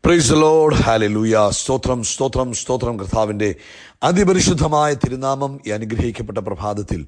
Praise the Lord. Hallelujah. സ്തോത്രം സ്തോത്രം സ്തോത്രം. കർത്താവിൻ്റെ അതിപരിശുദ്ധമായ തിരുനാമം ഈ അനുഗ്രഹിക്കപ്പെട്ട പ്രഭാതത്തിൽ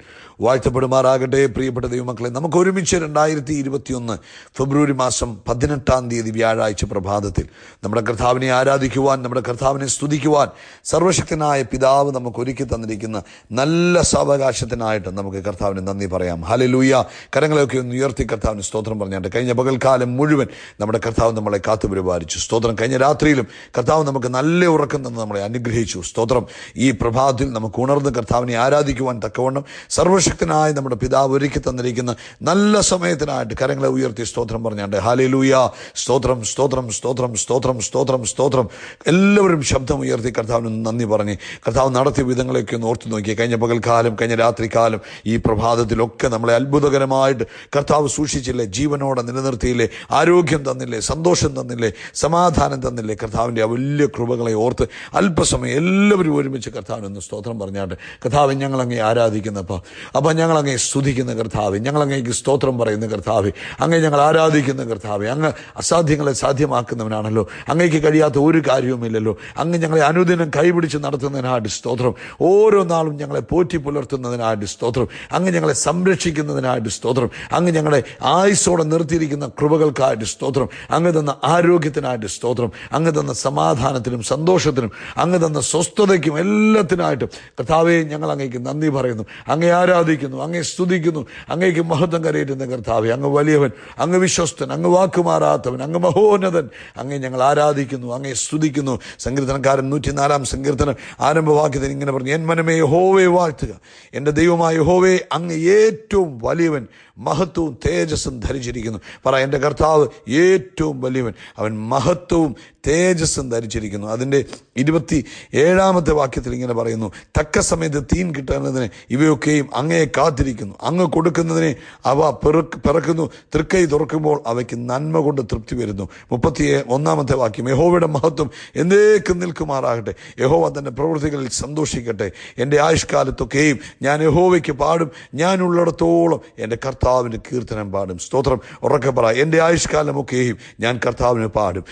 വാഴ്ത്തപ്പെടുമാറാകട്ടെ. പ്രിയപ്പെട്ട ദൈവമക്കളെ, നമുക്ക് ഒരുമിച്ച് 2021 ഫെബ്രുവരി മാസം 18 വ്യാഴാഴ്ച പ്രഭാതത്തിൽ നമ്മുടെ കർത്താവിനെ ആരാധിക്കുവാൻ, നമ്മുടെ കർത്താവിനെ സ്തുതിക്കുവാൻ സർവശക്തനായ പിതാവ് നമുക്ക് ഒരുക്കി തന്നിരിക്കുന്ന നല്ല സാവകാശത്തിനായിട്ട് നമുക്ക് കർത്താവിന് നന്ദി പറയാം. ഹല്ലേലൂയ. കരങ്ങളെയൊക്കെ ഒന്ന് ഉയർത്തി കർത്താവിന് സ്തോത്രം പറഞ്ഞാണ്ട് കഴിഞ്ഞ പകൽക്കാലം മുഴുവൻ നമ്മുടെ കർത്താവ് നമ്മളെ കാത്തുപരിപാലിച്ചു. സ്തോത്രം. കഴിഞ്ഞ രാത്രിയിലും കർത്താവ് നമുക്ക് നല്ല ഉറക്കം തന്ന് നമ്മളെ അനുഗ്രഹിച്ചു. സ്തോത്രം. ഈ പ്രഭാതത്തിൽ നമുക്ക് ഉണർന്ന് കർത്താവിനെ ആരാധിക്കുവാൻ തക്കവണ്ണം സർവശക്തനായ നമ്മുടെ പിതാവ് ഒരുക്കി തന്നിരിക്കുന്ന നല്ല സമയത്തിനായിട്ട് കരങ്ങളെ ഉയർത്തി സ്തോത്രം പറഞ്ഞാണ്ട് ഹല്ലേലൂയ. സ്തോത്രം സ്തോത്രം സ്തോത്രം സ്തോത്രം സ്തോത്രം സ്തോത്രം. എല്ലാവരും ശബ്ദം ഉയർത്തി കർത്താവിന് നന്ദി പറഞ്ഞ് കർത്താവ് നടത്തിയ വിധങ്ങളെയൊക്കെ ഒന്ന് ഓർത്തു നോക്കി. കഴിഞ്ഞ പകൽക്കാലം, കഴിഞ്ഞ രാത്രികാലം, ഈ പ്രഭാതത്തിലൊക്കെ നമ്മളെ അത്ഭുതകരമായിട്ട് കർത്താവ് സൂക്ഷിച്ചില്ലേ, ജീവനോടെ നിലനിർത്തിയില്ലേ, ആരോഗ്യം തന്നില്ലേ, സന്തോഷം തന്നില്ലേ, സമാധാനം തന്നില്ലേ. കർത്താവിൻ്റെ ആ വലിയ കൃപകളെ ഓർത്ത് അല്പസമയം എല്ലാവരും ഒരുമിച്ച് കർത്താവിനൊന്ന് സ്തോത്രം പറഞ്ഞാണ്ട് കർത്താവ് ഞങ്ങളങ്ങേ ആരാധിക്കുന്നപ്പോൾ അപ്പം ഞങ്ങളങ്ങേ സ്തുതിക്കുന്ന കർത്താവ്, ഞങ്ങളങ്ങേക്ക് സ്തോത്രം പറയുന്ന കർത്താവ്, അങ്ങേ ഞങ്ങൾ ആരാധിക്കുന്ന കർത്താവ്. അങ്ങ് അസാധ്യങ്ങളെ സാധ്യമാക്കുന്നവനാണല്ലോ. അങ്ങേക്ക് കഴിയാത്ത ഒരു കാര്യവുമില്ലല്ലോ. അങ്ങ് ഞങ്ങളെ അനുദിനം കൈപിടിച്ച് നടത്തുന്നതിനായിട്ട് സ്തോത്രം. ഓരോ നാളും ഞങ്ങളെ പോറ്റി പുലർത്തുന്നതിനായിട്ട് സ്തോത്രം. അങ്ങ് ഞങ്ങളെ സംരക്ഷിക്കുന്നതിനായിട്ട് സ്തോത്രം. അങ്ങ് ഞങ്ങളെ ആയുസ്സോടെ നിർത്തിയിരിക്കുന്ന കൃപകൾക്കായിട്ട് സ്തോത്രം. അങ്ങ് തന്ന ആരോഗ്യത്തിനായിട്ട് സ്തോത്രം. അങ്ങ് തന്ന സമാധാനത്തിനും സന്തോഷത്തിനും അങ്ങ് തന്ന സ്വസ്ഥതയ്ക്കും എല്ലാത്തിനായിട്ടും കർത്താവെ ഞങ്ങൾ അങ്ങേക്ക് നന്ദി പറയുന്നു, അങ്ങേ ആരാധിക്കുന്നു, അങ്ങേ സ്തുതിക്കുന്നു. അങ്ങേക്ക് മഹത്വം കരയേറ്റുന്ന കർത്താവെ, അങ്ങ് വലിയവൻ, അങ്ങ് വിശ്വസ്തൻ, അങ്ങ് വാക്കുമാറാത്തവൻ, അങ്ങ് മഹോന്നതൻ. അങ്ങേ ഞങ്ങൾ ആരാധിക്കുന്നു, അങ്ങേ സ്തുതിക്കുന്നു. സങ്കീർത്തനക്കാരൻ 104 സങ്കീർത്തനം ആരംഭവാക്യത്തിന് ഇങ്ങനെ പറഞ്ഞു: എൻ മനമേ യഹോവയെ വാഴ്ത്തുക, എൻ്റെ ദൈവമായ യഹോവയെ, അങ്ങ് ഏറ്റവും വലിയവൻ, മഹത്വവും തേജസ്സും ധരിച്ചിരിക്കുന്നു. പറ, എൻ്റെ കർത്താവ് ഏറ്റവും വലിയവൻ, അവൻ മഹത്വവും തേജസ്സും ധരിച്ചിരിക്കുന്നു. അതിൻ്റെ 27 വാക്യത്തിൽ ഇങ്ങനെ പറയുന്നു: തക്ക സമയത്ത് തീൻ കിട്ടുന്നതിന് ഇവയൊക്കെയും അങ്ങയെ കാത്തിരിക്കുന്നു, അങ്ങ് കൊടുക്കുന്നതിനെ അവ പിറക്കുന്നു, തൃക്കൈ തുറക്കുമ്പോൾ അവയ്ക്ക് നന്മ കൊണ്ട് തൃപ്തി വരുന്നു. 31 വാക്യം: യഹോവയുടെ മഹത്വം എന്നേക്കും നിൽക്കുമാറാകട്ടെ, യഹോവ തന്റെ പ്രവൃത്തികളിൽ സന്തോഷിക്കട്ടെ. എൻ്റെ ആയുഷ്കാലത്തൊക്കെയും ഞാൻ യഹോവയ്ക്ക് പാടും, ഞാൻ ഉള്ളിടത്തോളം എൻ്റെ കർത്താവിന് കീർത്തനം പാടും. സ്തോത്രം. ഉറക്കെ പറ: എൻ്റെ ആയുഷ്കാലമൊക്കെയും ഞാൻ കർത്താവിന് പാടും,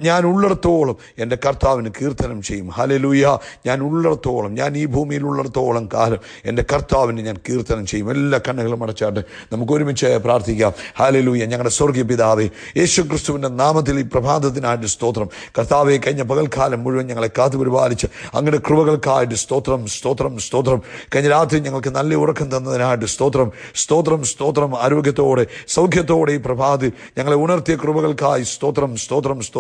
ഞാൻ ഉള്ളിടത്തോളം എൻ്റെ കർത്താവിന് കീർത്തനം ചെയ്യും. ഹല്ലേലൂയ. ഞാൻ ഉള്ളിടത്തോളം, ഞാൻ ഈ ഭൂമിയിൽ ഉള്ളിടത്തോളം കാലം എൻ്റെ കർത്താവിന് ഞാൻ കീർത്തനം ചെയ്യും. എല്ലാ കണ്ണുകളും അടച്ചാട്ട് നമുക്ക് ഒരുമിച്ച് പ്രാർത്ഥിക്കാം. ഹല്ലേലൂയ. ഞങ്ങളുടെ സ്വർഗീയ പിതാവേ, യേശു ക്രിസ്തുവിൻ്റെ നാമത്തിൽ ഈ പ്രഭാതത്തിനായിട്ട് സ്തോത്രം. കർത്താവെ, കഴിഞ്ഞ പകൽക്കാലം മുഴുവൻ ഞങ്ങളെ കാത്തു പരിപാലിച്ച് അങ്ങയുടെ കൃപകൾക്കായിട്ട് സ്തോത്രം സ്തോത്രം സ്തോത്രം. കഴിഞ്ഞ രാത്രി ഞങ്ങൾക്ക് നല്ല ഉറക്കം തന്നതിനായിട്ട് സ്തോത്രം സ്തോത്രം സ്തോത്രം. ആരോഗ്യത്തോടെ സൗഖ്യത്തോടെ ഈ പ്രഭാതത്തിൽ ഞങ്ങളെ ഉണർത്തിയ കൃപകൾക്കായി സ്തോത്രം സ്തോത്രം സ്തോത്രം.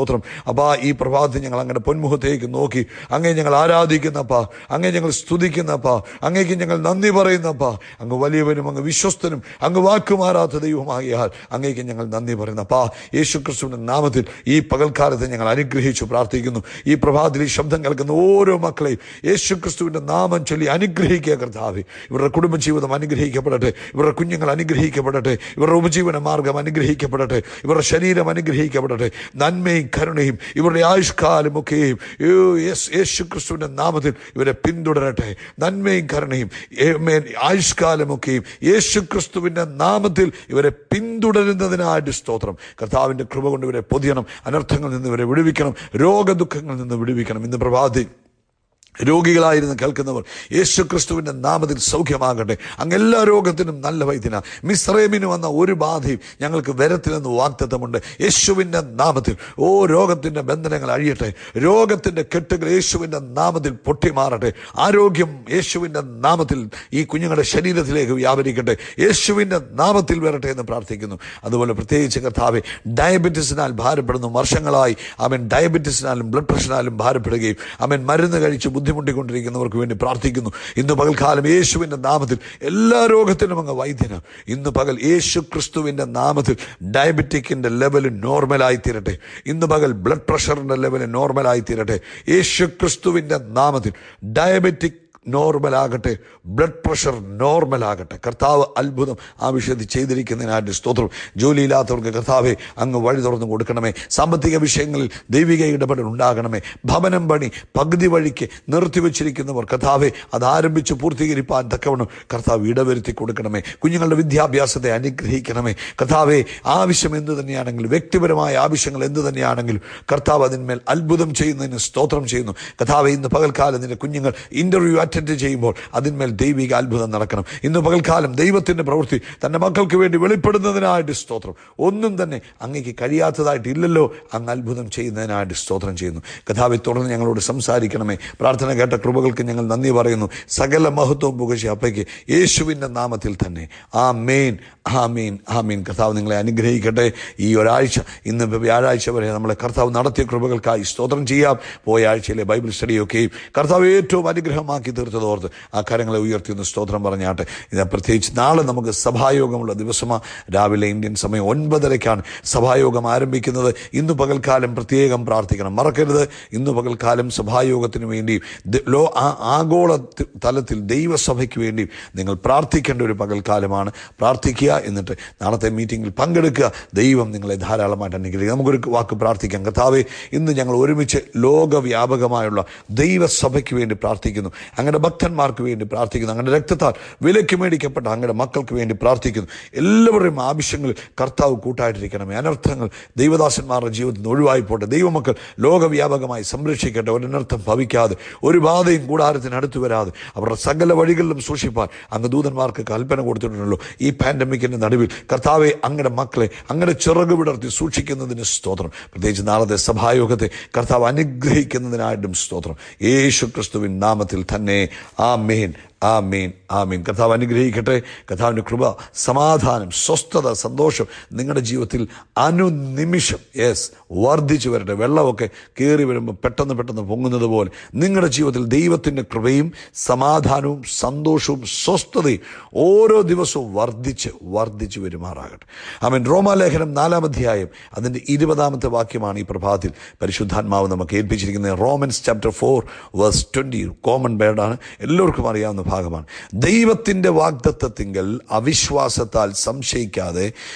അപ്പാ, ഈ പ്രഭാതത്തിൽ ഞങ്ങൾ അങ്ങയുടെ പൊന്മുഖത്തേക്ക് നോക്കി അങ്ങേ ഞങ്ങൾ ആരാധിക്കുന്നപ്പാ, അങ്ങേ ഞങ്ങൾ സ്തുതിക്കുന്നപ്പാ, അങ്ങേക്ക് ഞങ്ങൾ നന്ദി പറയുന്നപ്പാ. അങ്ങ് വലിയവനും അങ്ങ് വിശ്വസ്തനും അങ്ങ് വാക്കുമാറാത്ത ദൈവമാകിയാൽ അങ്ങേക്ക് ഞങ്ങൾ നന്ദി പറയുന്നപ്പാ. യേശു ക്രിസ്തുവിന്റെ നാമത്തിൽ ഈ പകൽക്കാലത്ത് ഞങ്ങൾ അനുഗ്രഹിച്ചു പ്രാർത്ഥിക്കുന്നു. ഈ പ്രഭാതത്തിൽ ഈ ശബ്ദം കേൾക്കുന്ന ഓരോ മക്കളെയും യേശു ക്രിസ്തുവിന്റെ നാമം ചൊല്ലി അനുഗ്രഹിക്കുക കർത്താവേ. ഇവരുടെ കുടുംബജീവിതം അനുഗ്രഹിക്കപ്പെടട്ടെ, ഇവരുടെ കുഞ്ഞുങ്ങൾ അനുഗ്രഹിക്കപ്പെടട്ടെ, ഇവരുടെ ഉപജീവന മാർഗം അനുഗ്രഹിക്കപ്പെടട്ടെ, ഇവരുടെ ശരീരം അനുഗ്രഹിക്കപ്പെടട്ടെ. നന്മയും കരുണയും ഇവരുടെ ആയുഷ്കാലമൊക്കെയും യേശു ക്രിസ്തുവിന്റെ നാമത്തിൽ ഇവരെ പിന്തുടരട്ടെ. നന്മയും കരുണയും ആയുഷ്കാലമൊക്കെയും യേശു ക്രിസ്തുവിന്റെ നാമത്തിൽ ഇവരെ പിന്തുടരുന്നതിനായിട്ട് സ്തോത്രം. കർത്താവിന്റെ കൃപ കൊണ്ട് ഇവരെ പൊതിയണം, അനർത്ഥങ്ങളിൽ നിന്ന് ഇവരെ വിടുവിക്കണം, രോഗദുഃഖങ്ങളിൽ നിന്ന് വിടുവിക്കണം. ഇന്ന് പ്രഭാതത്തിൽ രോഗികളായിരുന്നു കേൾക്കുന്നവർ യേശു ക്രിസ്തുവിന്റെ നാമത്തിൽ സൗഖ്യമാകട്ടെ. അങ്ങ് എല്ലാ രോഗത്തിനും നല്ല വൈദ്യന. മിസ്രൈമിന് വന്ന ഒരു ബാധയും ഞങ്ങൾക്ക് വരത്തില്ലെന്ന് വാഗ്ദത്തമുണ്ട്. യേശുവിന്റെ നാമത്തിൽ രോഗത്തിന്റെ ബന്ധനങ്ങൾ അഴിയട്ടെ, രോഗത്തിന്റെ കെട്ടുകൾ യേശുവിന്റെ നാമത്തിൽ പൊട്ടിമാറട്ടെ. ആരോഗ്യം യേശുവിന്റെ നാമത്തിൽ ഈ കുഞ്ഞുങ്ങളുടെ ശരീരത്തിലേക്ക് വ്യാപരിക്കട്ടെ, യേശുവിന്റെ നാമത്തിൽ വരട്ടെ എന്ന് പ്രാർത്ഥിക്കുന്നു. അതുപോലെ പ്രത്യേകിച്ച് കർത്താവെ, ഡയബറ്റീസിനാൽ ഭാരപ്പെടുന്നു വർഷങ്ങളായി, അവൻ ഡയബറ്റീസിനാലും ബ്ലഡ് പ്രഷറിനാലും ഭാരപ്പെടുകയും അവൻ മരുന്ന് കഴിച്ച് ബുദ്ധിമുട്ടിക്കൊണ്ടിരിക്കുന്നവർക്ക് വേണ്ടി പ്രാർത്ഥിക്കുന്നു. ഇന്ന് പകൽക്കാലം യേശുവിന്റെ നാമത്തിൽ എല്ലാ രോഗത്തിനും അങ്ങ് വൈദ്യന. ഇന്ന് പകൽ യേശു ക്രിസ്തുവിന്റെ നാമത്തിൽ ഡയബറ്റിക്കിന്റെ ലെവൽ നോർമലായി തീരട്ടെ. ഇന്ന് പകൽ ബ്ലഡ് പ്രഷറിന്റെ ലെവൽ നോർമലായി തീരട്ടെ. യേശു ക്രിസ്തുവിന്റെ നാമത്തിൽ ഡയബറ്റിക് നോർമലാകട്ടെ, ബ്ലഡ് പ്രഷർ നോർമലാകട്ടെ. കർത്താവ് അത്ഭുതം ആ വിഷയത്തിൽ ചെയ്തിരിക്കുന്നതിനായിട്ട് സ്തോത്രം. ജോലിയില്ലാത്തവർക്ക് കർത്താവെ അങ്ങ് വഴി തുറന്നു കൊടുക്കണമേ. സാമ്പത്തിക വിഷയങ്ങളിൽ ദൈവിക ഇടപെടൽ ഉണ്ടാകണമേ. ഭവനം പണി പകുതി വഴിക്ക് നിർത്തിവെച്ചിരിക്കുന്നവർ കർത്താവെ അത് ആരംഭിച്ച് പൂർത്തീകരിപ്പാൻ തക്കവണ്ണം കർത്താവ് ഇടവരുത്തി കൊടുക്കണമേ. കുഞ്ഞുങ്ങളുടെ വിദ്യാഭ്യാസത്തെ അനുഗ്രഹിക്കണമേ. കർത്താവെ ആവശ്യം എന്തു തന്നെയാണെങ്കിലും, വ്യക്തിപരമായ ആവശ്യങ്ങൾ എന്തു തന്നെയാണെങ്കിലും കർത്താവ് അതിന്മേൽ അത്ഭുതം ചെയ്യുന്നതിന് സ്തോത്രം ചെയ്യുന്നു. കർത്താവെ ഇന്ന് പകൽക്കാലം നിന്റെ കുഞ്ഞുങ്ങൾ ഇന്റർവ്യൂ അറ്റൻഡ് ചെയ്യുമ്പോൾ അതിന്മേൽ ദൈവിക അത്ഭുതം നടക്കണം. ഇന്ന് പകൽക്കാലം ദൈവത്തിന്റെ പ്രവൃത്തി തന്റെ മക്കൾക്ക് വേണ്ടി വെളിപ്പെടുന്നതിനായിട്ട് സ്തോത്രം. ഒന്നും തന്നെ അങ്ങേക്ക് കഴിയാത്തതായിട്ടില്ലല്ലോ. അങ്ങ് അത്ഭുതം ചെയ്യുന്നതിനായിട്ട് സ്തോത്രം ചെയ്യുന്നു. കർത്താവെ തുടർന്ന് ഞങ്ങളോട് സംസാരിക്കണമേ. പ്രാർത്ഥന കേട്ട കൃപകൾക്ക് ഞങ്ങൾ നന്ദി പറയുന്നു. സകല മഹത്വവും പുകഴ്ച അപ്പയ്ക്ക് യേശുവിൻ്റെ നാമത്തിൽ തന്നെ. ആമേൻ, ആമേൻ, ആമേൻ. കർത്താവ് നിങ്ങളെ അനുഗ്രഹിക്കട്ടെ. ഈ ഒരാഴ്ച, ഇന്ന് വ്യാഴാഴ്ച വരെ നമ്മളെ കർത്താവ് നടത്തിയ കൃപകൾക്കായി സ്തോത്രം ചെയ്യാം. പോയ ആഴ്ചയിലെ ബൈബിൾ സ്റ്റഡിയൊക്കെയും കർത്താവ് ഏറ്റവും അനുഗ്രഹമാക്കി തീർത്തതോർത്ത് ആ കരങ്ങളെ ഉയർത്തി ഒന്ന് സ്തോത്രം പറഞ്ഞാട്ടെ. ഇത് പ്രത്യേകിച്ച് നാളെ നമുക്ക് സഭായോഗമുള്ള ദിവസമാണ്. രാവിലെ ഇന്ത്യൻ സമയം 9:30 സഭായോഗം ആരംഭിക്കുന്നത്. ഇന്ന് പകൽക്കാലം പ്രത്യേകം പ്രാർത്ഥിക്കണം, മറക്കരുത്. ഇന്ന് പകൽക്കാലം സഭായോഗത്തിന് വേണ്ടി ആഗോള തലത്തിൽ ദൈവസഭയ്ക്ക് വേണ്ടി നിങ്ങൾ പ്രാർത്ഥിക്കേണ്ട ഒരു പകൽക്കാലമാണ്. പ്രാർത്ഥിക്കുക, എന്നിട്ട് നാളത്തെ മീറ്റിങ്ങിൽ പങ്കെടുക്കുക. ദൈവം നിങ്ങളെ ധാരാളമായിട്ട് അനുഗ്രഹിക്കുക. നമുക്കൊരു വാക്ക് പ്രാർത്ഥിക്കാം. കർത്താവേ, ഇന്ന് ഞങ്ങൾ ഒരുമിച്ച് ലോകവ്യാപകമായുള്ള ദൈവസഭയ്ക്ക് വേണ്ടി പ്രാർത്ഥിക്കുന്നു. അങ്ങയുടെ ഭക്തന്മാർക്ക് വേണ്ടി പ്രാർത്ഥിക്കുന്നു. അങ്ങയുടെ രക്തത്താൽ വിലയ്ക്ക് മേടിക്കപ്പെട്ട അങ്ങയുടെ മക്കൾക്ക് വേണ്ടി പ്രാർത്ഥിക്കുന്നു. എല്ലാവരുടെയും ആവശ്യങ്ങൾ കർത്താവ് കൂട്ടായിട്ടിരിക്കണമേ. അനർത്ഥങ്ങൾ ദൈവദാസന്മാരുടെ ജീവിതത്തിൽ നിന്ന് ഒഴിവായിപ്പോട്ടെ. ദൈവമക്കൾ ലോകവ്യാപകമായി സംരക്ഷിക്കട്ടെ. ഒരനർത്ഥം ഭവിക്കാതെ, ഒരു ബാധയും കൂടാരത്തിന് അടുത്തു വരാതെ അവരുടെ സകല വഴികളിലും സൂക്ഷിപ്പാൻ അങ്ങ് ദൂതന്മാർക്ക് കൽപ്പന കൊടുത്തിട്ടുണ്ടല്ലോ. ഈ പാൻഡമിക്കിന്റെ നടുവിൽ കർത്താവെ അങ്ങയുടെ മക്കളെ അങ്ങയുടെ ചിറക് വിടർത്തി സൂക്ഷിക്കുന്നതിന് സ്തോത്രം. പ്രത്യേകിച്ച് നാളത്തെ സഭായോഗത്തെ കർത്താവ് അനുഗ്രഹിക്കുന്നതിനായിട്ടും സ്തോത്രം. യേശു ക്രിസ്തുവിൻ നാമത്തിൽ തന്നെ. ആമേൻ, ആമേൻ, ആമേൻ. കർത്താവ് അനുഗ്രഹിക്കട്ടെ. കർത്താവിൻ്റെ കൃപ, സമാധാനം, സ്വസ്ഥത, സന്തോഷം നിങ്ങളുടെ ജീവിതത്തിൽ അനുനിമിഷം വർദ്ധിച്ചു വരട്ടെ. വെള്ളമൊക്കെ കയറി വരുമ്പോൾ പെട്ടെന്ന് പൊങ്ങുന്നത് പോലെ നിങ്ങളുടെ ജീവിതത്തിൽ ദൈവത്തിൻ്റെ കൃപയും സമാധാനവും സന്തോഷവും സ്വസ്ഥതയും ഓരോ ദിവസവും വർദ്ധിച്ചു വരുമാറാകട്ടെ. ആമേൻ. റോമാലേഖനം 4-ാം അധ്യായം അതിൻ്റെ 20-ാമത്തെ വാക്യമാണ് ഈ പ്രഭാതത്തിൽ പരിശുദ്ധാത്മാവ് നമുക്ക് ഏൽപ്പിച്ചിരിക്കുന്നത്. റോമൻസ് ചാപ്റ്റർ 4:20 കോമൺ വേർഡാണ്, എല്ലാവർക്കും അറിയാവുന്ന ഭാഗമാണ്. ദൈവത്തിന്റെ വാഗ്ദത്തത്തിങ്കൽ അവിശ്വാസത്താൽ സംശയിക്കാതെ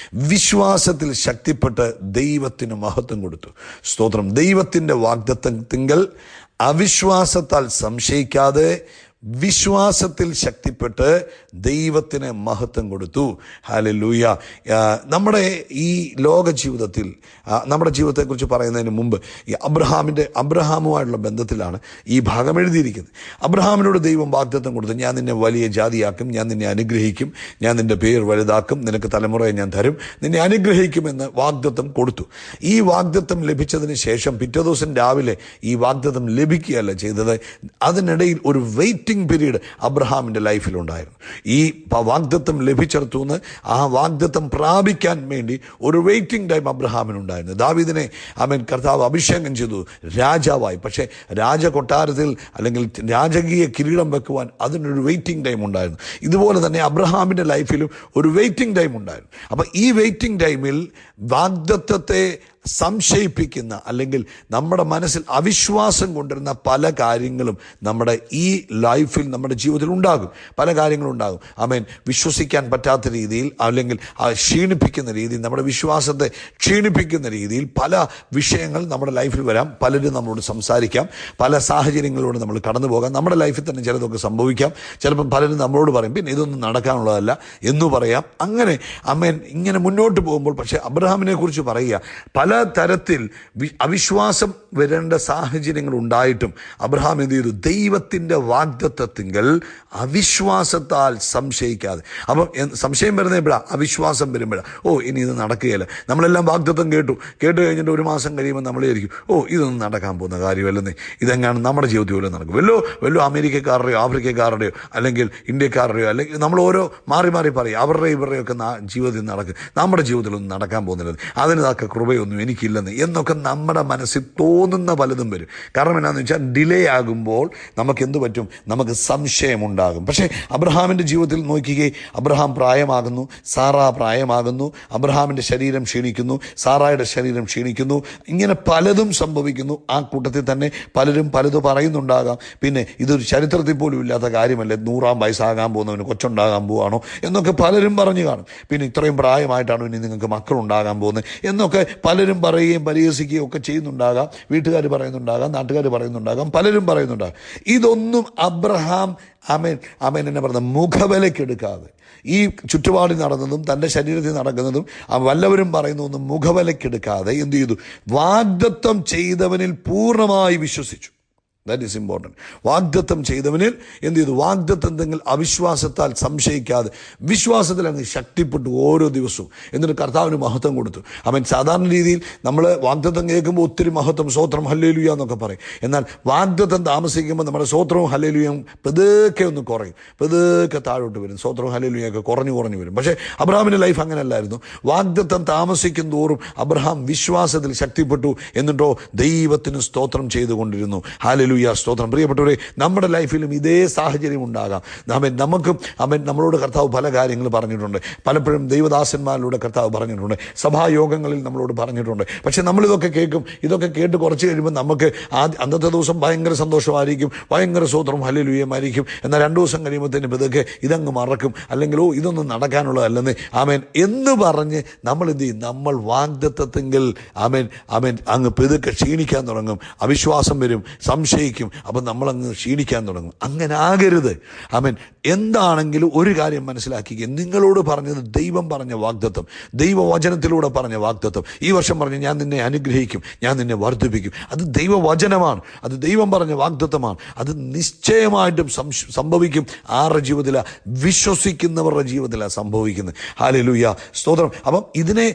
വിശ്വാസത്തിൽ ശക്തിപ്പെട്ട് ദൈവത്തിന് മഹത്വം കൊടുത്തു. സ്തോത്രം. ദൈവത്തിന്റെ വാഗ്ദത്തത്തിങ്കൽ അവിശ്വാസത്താൽ സംശയിക്കാതെ വിശ്വാസത്തിൽ ശക്തിപ്പെട്ട് ദൈവത്തിന് മഹത്വം കൊടുത്തു. ഹല്ലേലൂയ. നമ്മുടെ ഈ ലോക ജീവിതത്തിൽ, നമ്മുടെ ജീവിതത്തെക്കുറിച്ച് പറയുന്നതിന് മുമ്പ് ഈ അബ്രഹാമുമായിട്ടുള്ള ബന്ധത്തിലാണ് ഈ ഭാഗം എഴുതിയിരിക്കുന്നത്. അബ്രഹാമിനോട് ദൈവം വാഗ്ദത്തം കൊടുത്തു, ഞാൻ നിന്നെ വലിയ ജാതിയാക്കും, ഞാൻ നിന്നെ അനുഗ്രഹിക്കും, ഞാൻ നിന്റെ പേര് വലുതാക്കും, നിനക്ക് തലമുറയെ ഞാൻ തരും, നിന്നെ അനുഗ്രഹിക്കുമെന്ന് വാഗ്ദത്തം കൊടുത്തു. ഈ വാഗ്ദത്തം ലഭിച്ചതിന് ശേഷം പിറ്റേ ദിവസം രാവിലെ ഈ വാഗ്ദത്തം ലഭിക്കുകയല്ല ചെയ്തത്. അതിനിടയിൽ ഒരു വെയിറ്റിംഗ് പീരീഡ് അബ്രഹാമിന്റെ ലൈഫിലുണ്ടായിരുന്നു. ഈ വാഗ്ദത്തം ലഭിച്ചിടത്തുനിന്ന് ആ വാഗ്ദത്തം പ്രാപിക്കാൻ വേണ്ടി ഒരു വെയിറ്റിംഗ് ടൈം അബ്രഹാമിനുണ്ടായിരുന്നു. ദാവീദിനെ കർത്താവ് അഭിഷേകം ചെയ്തു രാജാവായി. പക്ഷേ രാജകൊട്ടാരത്തിൽ അല്ലെങ്കിൽ രാജകീയ കിരീടം വെക്കുവാൻ അതിനൊരു വെയിറ്റിംഗ് ടൈം ഉണ്ടായിരുന്നു. ഇതുപോലെ തന്നെ അബ്രഹാമിന്റെ ലൈഫിലും ഒരു വെയിറ്റിംഗ് ടൈം ഉണ്ടായിരുന്നു. അപ്പം ഈ വെയിറ്റിംഗ് ടൈമിൽ വാഗ്ദത്തത്തെ സംശയിപ്പിക്കുന്ന അല്ലെങ്കിൽ നമ്മുടെ മനസ്സിൽ അവിശ്വാസം കൊണ്ടുവരുന്ന പല കാര്യങ്ങളും നമ്മുടെ ഈ ലൈഫിൽ, നമ്മുടെ ജീവിതത്തിൽ ഉണ്ടാകും. പല കാര്യങ്ങളും ഉണ്ടാകും. വിശ്വസിക്കാൻ പറ്റാത്ത രീതിയിൽ അല്ലെങ്കിൽ ക്ഷീണിപ്പിക്കുന്ന രീതിയിൽ, നമ്മുടെ വിശ്വാസത്തെ ക്ഷീണിപ്പിക്കുന്ന രീതിയിൽ പല വിഷയങ്ങൾ നമ്മുടെ ലൈഫിൽ വരാം. പലരും നമ്മളോട് സംസാരിക്കാം, പല സാഹചര്യങ്ങളിലൂടെ നമ്മൾ കടന്നു പോകാം. നമ്മുടെ ലൈഫിൽ തന്നെ ചിലതൊക്കെ സംഭവിക്കാം. ചിലപ്പം പലരും നമ്മളോട് പറയും, പിന്നെ ഇതൊന്നും നടക്കാനുള്ളതല്ല എന്ന് പറയാം. അങ്ങനെ ഇങ്ങനെ മുന്നോട്ട് പോകുമ്പോൾ പക്ഷേ അബ്രഹാമിനെ കുറിച്ച് പറയുക, പല തരത്തിൽ അവിശ്വാസം വരേണ്ട സാഹചര്യങ്ങൾ ഉണ്ടായിട്ടും അബ്രഹാം എന്ത് ചെയ്തു? ദൈവത്തിന്റെ വാഗ്ദത്തത്തിങ്കൽ അവിശ്വാസത്താൽ സംശയിക്കാതെ. അപ്പം സംശയം വരുന്ന എപ്പോഴാണ്? അവിശ്വാസം വരുമ്പോഴാണ്. ഇനി ഇത് നടക്കുകയില്ല. നമ്മളെല്ലാം വാഗ്ദത്തം കേട്ട് കഴിഞ്ഞിട്ട് ഒരു മാസം കഴിയുമ്പോൾ നമ്മളെ ആയിരിക്കും, ഇതൊന്നും നടക്കാൻ പോകുന്ന കാര്യമല്ലെന്നേ, ഇതെങ്ങാണ് നമ്മുടെ ജീവിതത്തിൽ പോലും നടക്കും. വല്ലോ അമേരിക്കക്കാരുടെയോ ആഫ്രിക്കക്കാരുടെയോ അല്ലെങ്കിൽ ഇന്ത്യക്കാരുടെയോ അല്ലെങ്കിൽ നമ്മൾ ഓരോ മാറി പറയും, അവരുടെ ഇവരുടെയൊക്കെ ജീവിതത്തിൽ നടക്കും. നമ്മുടെ ജീവിതത്തിലൊന്നും നടക്കാൻ പോകുന്നില്ല. അതിനൊക്കെ കൃപയൊന്നും എനിക്കില്ലെന്ന് എന്നൊക്കെ നമ്മുടെ മനസ്സിൽ തോന്നുന്ന പലതും വരും. കാരണം എന്നാന്ന് വെച്ചാൽ ഡിലേ ആകുമ്പോൾ നമുക്ക് എന്ത് പറ്റും? നമുക്ക് സംശയമുണ്ടാകും. പക്ഷേ അബ്രഹാമിൻ്റെ ജീവിതത്തിൽ നോക്കിക്കേ, അബ്രഹാം പ്രായമാകുന്നു, സാറ പ്രായമാകുന്നു, അബ്രഹാമിൻ്റെ ശരീരം ക്ഷീണിക്കുന്നു, സാറായുടെ ശരീരം ക്ഷീണിക്കുന്നു, ഇങ്ങനെ പലതും സംഭവിക്കുന്നു. ആ കൂട്ടത്തിൽ തന്നെ പലരും പലതും പറയുന്നുണ്ടാകാം. പിന്നെ ഇതൊരു ചരിത്രത്തിൽ പോലും ഇല്ലാത്ത കാര്യമല്ലേ, 100-ാം വയസ്സാകാൻ പോകുന്നവന് കൊച്ചുണ്ടാകാൻ പോവാണോ എന്നൊക്കെ പലരും പറഞ്ഞു കാണും. പിന്നെ ഇത്രയും പ്രായമായിട്ടാണോ ഇനി നിങ്ങൾക്ക് മക്കളുണ്ടാകാൻ പോകുന്നത് എന്നൊക്കെ പലരും പറയുകയും പരിഹസിക്കുകയും ഒക്കെ ചെയ്യുന്നുണ്ടാകാം. വീട്ടുകാർ പറയുന്നുണ്ടാകാം, നാട്ടുകാർ പറയുന്നുണ്ടാകാം, പലരും പറയുന്നുണ്ടാകാം. ഇതൊന്നും അബ്രഹാം അമേൻ എന്നെ പറഞ്ഞ മുഖവിലക്കെടുക്കാതെ, ഈ ചുറ്റുപാടിൽ നടന്നതും തൻ്റെ ശരീരത്തിൽ നടക്കുന്നതും വല്ലവരും പറയുന്നതൊന്നും മുഖവിലക്കെടുക്കാതെ എന്ത് ചെയ്തു? വാഗ്ദത്തം ചെയ്തവനിൽ പൂർണ്ണമായി വിശ്വസിച്ചു. That is important. വാഗ്ദത്തം ചെയ്തവനിൽ എന്ത് ചെയ്തു? വാഗ്ദത്തം തെങ്കിൽ അവിശ്വാസത്താൽ സംശയിക്കാതെ വിശ്വാസത്തിൽ അങ്ങ് ശക്തിപ്പെട്ടു ഓരോ ദിവസവും. എന്നിട്ട് കർത്താവിന് മഹത്വം കൊടുത്തു. അവൻ സാധാരണ രീതിയിൽ നമ്മൾ വാഗ്ദത്തം കേൾക്കുമ്പോൾ ഒത്തിരി മഹത്വം, സ്തോത്രം, ഹല്ലേലൂയ എന്നൊക്കെ പറയും. എന്നാൽ വാഗ്ദത്തം താമസിക്കുമ്പോൾ നമ്മുടെ സ്തോത്രവും ഹല്ലേലൂയയും പതുക്കെ ഒന്ന് കുറയും, പതുക്കെ താഴോട്ട് വരും. സ്തോത്രവും ഹല്ലേലൂയൊക്കെ കുറഞ്ഞു വരും. പക്ഷേ അബ്രഹാമിൻ്റെ ലൈഫ് അങ്ങനെയല്ലായിരുന്നു. വാഗ്ദത്തം താമസിക്കും തോറും അബ്രഹാം വിശ്വാസത്തിൽ ശക്തിപ്പെട്ടു. എന്നിട്ടോ ദൈവത്തിന് സ്തോത്രം ചെയ്തുകൊണ്ടിരുന്നു. ഹല്ലേലൂയ, സ്തോത്രം. പ്രിയപ്പെട്ടവരെ, നമ്മുടെ ലൈഫിലും ഇതേ സാഹചര്യം ഉണ്ടാകാം. നമുക്കും നമ്മളോട് കർത്താവ് പല കാര്യങ്ങൾ പറഞ്ഞിട്ടുണ്ട്. പലപ്പോഴും ദൈവദാസന്മാരിലൂടെ കർത്താവ് പറഞ്ഞിട്ടുണ്ട്, സഭായോഗങ്ങളിൽ നമ്മളോട് പറഞ്ഞിട്ടുണ്ട്. പക്ഷെ നമ്മളിതൊക്കെ കേൾക്കും. ഇതൊക്കെ കേട്ട് കുറച്ച് കഴിയുമ്പോൾ നമുക്ക് അന്നത്തെ ദിവസം ഭയങ്കര സന്തോഷമായിരിക്കും, ഭയങ്കര സ്തോത്രം ഹല്ലേലൂയമായിരിക്കും. എന്നാൽ 2 ദിവസം കഴിയുമ്പോഴത്തേനും ഇതൊക്കെ ഇതങ്ങ് മറക്കും. അല്ലെങ്കിൽ ഇതൊന്നും നടക്കാനുള്ളതല്ലെന്ന് എന്ന് പറഞ്ഞ് നമ്മൾ എന്ത് ചെയ്യും? നമ്മൾ വാഗ്ദത്തത്തെങ്കിൽ അങ്ങ് പെതുക്കെ ക്ഷീണിക്കാൻ തുടങ്ങും. അവിശ്വാസം വരും, സംശയിക്കും. അപ്പം നമ്മളങ്ങ് ക്ഷീണിക്കാൻ തുടങ്ങും. അങ്ങനെ ആകരുത്. എന്താണെങ്കിലും ഒരു കാര്യം മനസ്സിലാക്കുക, നിങ്ങളോട് പറഞ്ഞത് ദൈവം പറഞ്ഞ വാഗ്ദത്തം, ദൈവവചനത്തിലൂടെ പറഞ്ഞ വാഗ്ദത്തം. ഈ വർഷം പറഞ്ഞ് ഞാൻ നിന്നെ അനുഗ്രഹിക്കും, ഞാൻ നിന്നെ വർദ്ധിപ്പിക്കും. അത് ദൈവവചനമാണ്, അത് ദൈവം പറഞ്ഞ വാഗ്ദത്തമാണ്. അത് നിശ്ചയമായിട്ടും സംഭവിക്കും. ആരുടെ ജീവിതത്തിലാണ്? വിശ്വസിക്കുന്നവരുടെ ജീവിതത്തിലാണ് സംഭവിക്കുന്നത്. ഹല്ലേലൂയ, സ്തോത്രം. അപ്പം ഇതിനെ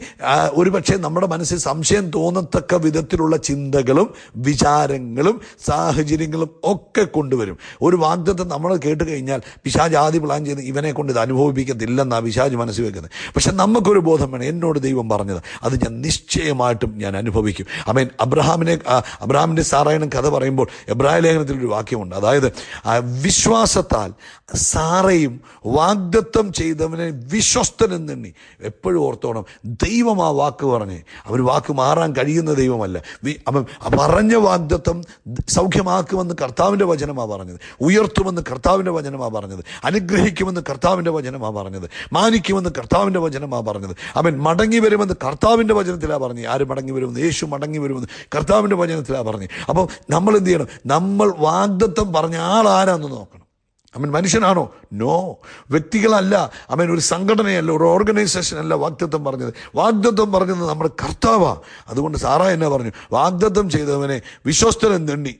ഒരുപക്ഷെ നമ്മുടെ മനസ്സിൽ സംശയം തോന്നത്തക്ക വിധത്തിലുള്ള ചിന്തകളും വിചാരങ്ങളും സാഹചര്യങ്ങളും ഒക്കെ കൊണ്ടുവരും. ഒരു വാഗ്ദത്തം നമ്മൾ കേട്ട് കഴിഞ്ഞാൽ പിശാച് ആദ്യം പ്ലാൻ ചെയ്ത് ഇവനെ കൊണ്ട് ഇത് അനുഭവിക്കത്തില്ലെന്നാണ് പിശാച് മനസ്സിൽ വെക്കുന്നത്. പക്ഷെ നമുക്കൊരു ബോധം വേണം, എന്നോട് ദൈവം പറഞ്ഞത് അത് ഞാൻ നിശ്ചയമായിട്ടും ഞാൻ അനുഭവിക്കും. അബ്രഹാമിൻ്റെ സാറായുടെ കഥ പറയുമ്പോൾ എബ്രായ ലേഖനത്തിലൊരു വാക്യമുണ്ട്. അതായത് വിശ്വാസത്താൽ സാറയും വാഗ്ദത്തം ചെയ്തവനെ വിശ്വസ്തനെന്നെണ്ണി. എപ്പോഴും ഓർത്തോണം, ദൈവം ആ വാക്ക് പറഞ്ഞേ, അവർ വാക്ക് മാറാൻ കഴിയുന്ന ദൈവമല്ല. പറഞ്ഞ വാഗ്ദത്തം സൗഖ്യമാക്കുമെന്ന് കർത്താവിൻ്റെ വചനമാണ് പറഞ്ഞത്, ഉയർത്തുമെന്ന് കർത്താവിൻ്റെ വചനമാണ് പറഞ്ഞത്, അനുഗ്രഹിക്കുമെന്ന് കർത്താവിൻ്റെ വചനമാണ് പറഞ്ഞത്, മാനിക്കുമെന്ന് കർത്താവിൻ്റെ വചനമാണ് പറഞ്ഞത്. മടങ്ങി വരുമെന്ന് കർത്താവിൻ്റെ വചനത്തിലാണ് പറഞ്ഞത്. ആര് മടങ്ങി വരുമെന്ന്? യേശു മടങ്ങി വരുമെന്ന് കർത്താവിൻ്റെ വചനത്തിലാണ് പറഞ്ഞത്. അപ്പോൾ നമ്മൾ എന്ത് ചെയ്യണം? നമ്മൾ വാഗ്ദത്തം പറഞ്ഞ ആളാരാന്ന് നോക്കണം. മനുഷ്യനാണോ? നോ. വ്യക്തികളല്ല. ഒരു സംഘടനയല്ല, ഒരു ഓർഗനൈസേഷൻ അല്ല വാഗ്ദത്തം പറഞ്ഞത്. വാഗ്ദത്തം പറഞ്ഞത് നമ്മുടെ കർത്താവാണ്. അതുകൊണ്ട് സാറാ എന്നെ പറഞ്ഞു, വാഗ്ദത്തം ചെയ്തവനെ വിശ്വസ്തനെന്നെണ്ണി.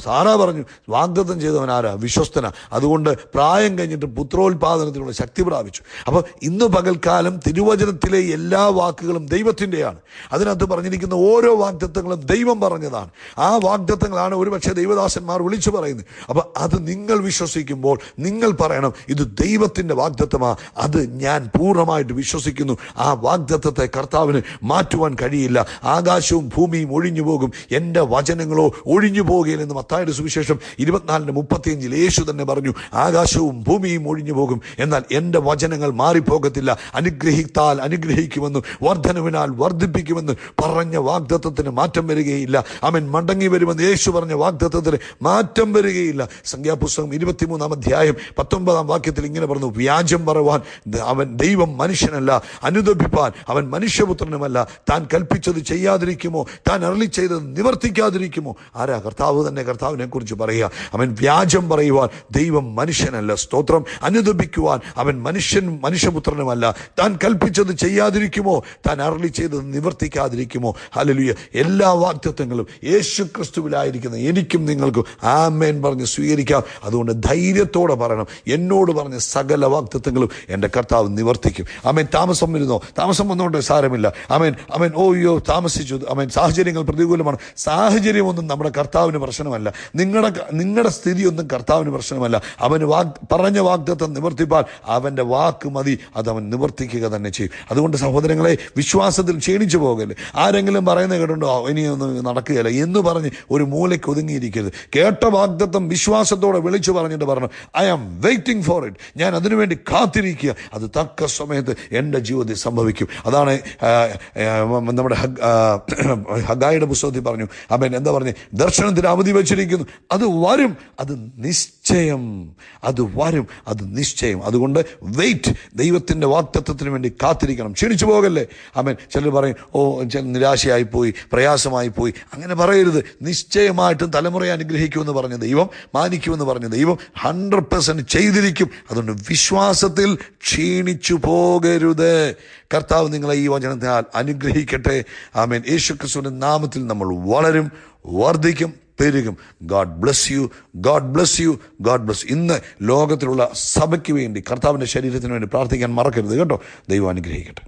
സാറാ പറഞ്ഞു, വാഗ്ദത്തം ചെയ്തവൻ ആരാ? വിശ്വസ്തനാ. അതുകൊണ്ട് പ്രായം കഴിഞ്ഞിട്ട് പുത്രോത്പാദനത്തിനുള്ള ശക്തി പ്രാപിച്ചു. അപ്പോൾ ഇന്ന് പകൽക്കാലം തിരുവചനത്തിലെ എല്ലാ വാക്കുകളും ദൈവത്തിൻ്റെയാണ്. അതിനകത്ത് പറഞ്ഞിരിക്കുന്ന ഓരോ വാഗ്ദത്തങ്ങളും ദൈവം പറഞ്ഞതാണ്. ആ വാഗ്ദത്തങ്ങളാണ് ഒരുപക്ഷെ ദൈവദാസന്മാർ വിളിച്ചു പറയുന്നത്. അപ്പോൾ അത് നിങ്ങൾ വിശ്വസിക്കുമ്പോൾ നിങ്ങൾ പറയണം, ഇത് ദൈവത്തിൻ്റെ വാഗ്ദത്തമാണ്, അത് ഞാൻ പൂർണ്ണമായിട്ട് വിശ്വസിക്കുന്നു. ആ വാഗ്ദത്തത്തെ കർത്താവിന് മാറ്റുവാൻ കഴിയില്ല. ആകാശവും ഭൂമിയും ഒഴിഞ്ഞു പോകും, എൻ്റെ വചനങ്ങളോ ഒഴിഞ്ഞു പോകുകയില്ലെന്ന് മത്തായിയുടെ സുവിശേഷം 24:35 യേശു തന്നെ പറഞ്ഞു. ആകാശവും ഭൂമിയും ഒഴിഞ്ഞു പോകും, എന്നാൽ എൻ്റെ വചനങ്ങൾ മാറിപ്പോകത്തില്ല. അനുഗ്രഹിത്താൽ അനുഗ്രഹിക്കുമെന്ന്, വർദ്ധനവിനാൽ വർദ്ധിപ്പിക്കുമെന്ന് പറഞ്ഞ വാഗ്ദത്തത്തിന് മാറ്റം വരികയില്ല. മടങ്ങി വരുമെന്ന് യേശു പറഞ്ഞ വാഗ്ദത്തത്തിന് മാറ്റം വരികയില്ല. സംഖ്യാപുസ്തകം 23-ാം അധ്യായം 19-ാം വാക്യത്തിൽ ഇങ്ങനെ പറഞ്ഞു, വ്യാജം പറവാൻ അവൻ ദൈവം മനുഷ്യനല്ല, അനുദപിപ്പാൻ അവൻ മനുഷ്യപുത്രനുമല്ല. താൻ കൽപ്പിച്ചത് ചെയ്യാതിരിക്കുമോ? താൻ അരുളി ചെയ്തത് നിവർത്തിക്കാതിരിക്കുമോ? ആരാ? കർത്താവ് തന്നെ കർത്താവിനെ കുറിച്ച് പറയുക. വ്യാജം പറയുവാൻ ദൈവം മനുഷ്യനല്ല, സ്തോത്രം. അനുദപിക്കുവാൻ അവൻ മനുഷ്യപുത്രനുമല്ല. താൻ കൽപ്പിച്ചത് ചെയ്യാതിരിക്കുമോ? താൻ അരുളി ചെയ്തത് നിവർത്തിക്കാതിരിക്കുമോ? ഹല്ലേലൂയ. എല്ലാ വാഗ്ദത്തങ്ങളും യേശു ക്രിസ്തുവിലായിരിക്കുന്ന എനിക്കും നിങ്ങൾക്കും ആമേൻ പറഞ്ഞ് സ്വീകരിക്കാം. അതുകൊണ്ട് ധൈര്യം ധൈര്യത്തോടെ പറയണം, എന്നോട് പറഞ്ഞ സകല വാഗ്ദത്തങ്ങളും എൻ്റെ കർത്താവ് നിവർത്തിക്കും. ആമേൻ. താമസം വരുന്നോ? താമസം വന്നുകൊണ്ട് സാരമില്ല. ആമേൻ. ആമേൻ. ഓയ്യോ താമസിച്ചു. ആമേൻ. സാഹചര്യങ്ങൾ പ്രതികൂലമാണ്. സാഹചര്യമൊന്നും നമ്മുടെ കർത്താവിന് പ്രശ്നമല്ല. നിങ്ങളുടെ സ്ഥിതിയൊന്നും കർത്താവിന് പ്രശ്നമല്ല. അവന് പറഞ്ഞ വാഗ്ദത്തം നിവർത്തിപ്പാൽ അവൻ്റെ വാക്ക് മതി, അത് അവൻ നിവർത്തിക്കുക തന്നെ ചെയ്യും. അതുകൊണ്ട് സഹോദരങ്ങളെ, വിശ്വാസത്തിൽ ക്ഷീണിച്ചു പോകല്ലേ. ആരെങ്കിലും പറയുന്നത് കേട്ടുണ്ടോ ഇനിയൊന്നും നടക്കുകയില്ല എന്ന് പറഞ്ഞ് ഒരു മൂലയ്ക്ക് ഒതുങ്ങിയിരിക്കരുത്. കേട്ട വാഗ്ദത്തം വിശ്വാസത്തോടെ വിളിച്ചു പറഞ്ഞിട്ട് പറഞ്ഞു, I am waiting for it. ഞാൻ അതിനുവേണ്ടി കാത്തിരിക്കുക. അത് തക്ക സമയത്ത് എൻ്റെ ജീവിതത്തിൽ സംഭവിക്കും. അതാണ് നമ്മുടെ ഹഗ്ഗായിയുടെ പുസ്തകത്തിൽ പറഞ്ഞു. അവൻ എന്താ പറഞ്ഞു? ദർശനത്തിന് അവധി വെച്ചിരിക്കുന്നു, അത് വരും, അത് നിശ്ചയം. അത് വരും, അത് നിശ്ചയം. അതുകൊണ്ട് വെയിറ്റ്. ദൈവത്തിൻ്റെ വാഗ്ദത്തത്തിന് വേണ്ടി കാത്തിരിക്കണം. ക്ഷീണിച്ചു പോകല്ലേ. ആമേൻ. ചിലർ പറയും, നിരാശയായി പോയി, പ്രയാസമായി പോയി. അങ്ങനെ പറയരുത്. നിശ്ചയമായിട്ടും തലമുറയെ അനുഗ്രഹിക്കുമെന്ന് പറഞ്ഞ ദൈവം, മാനിക്കുമെന്ന് പറഞ്ഞ ദൈവം 100% ചെയ്തിരിക്കും. അതുകൊണ്ട് വിശ്വാസത്തിൽ ക്ഷീണിച്ചു പോകരുത്. കർത്താവ് നിങ്ങളെ ഈ വചനത്താൽ അനുഗ്രഹിക്കട്ടെ. ആമേൻ. യേശുക്രിസ്തുവിന്റെ നാമത്തിൽ നമ്മൾ വളരും, വർദ്ധിക്കും, പെരുകും. God bless you, God bless you, God bless. ഇന്ന് ലോകത്തിലുള്ള സഭയ്ക്ക് വേണ്ടി, കർത്താവിൻ്റെ ശരീരത്തിന് വേണ്ടി പ്രാർത്ഥിക്കാൻ മറക്കരുത് കേട്ടോ. ദൈവം അനുഗ്രഹിക്കട്ടെ.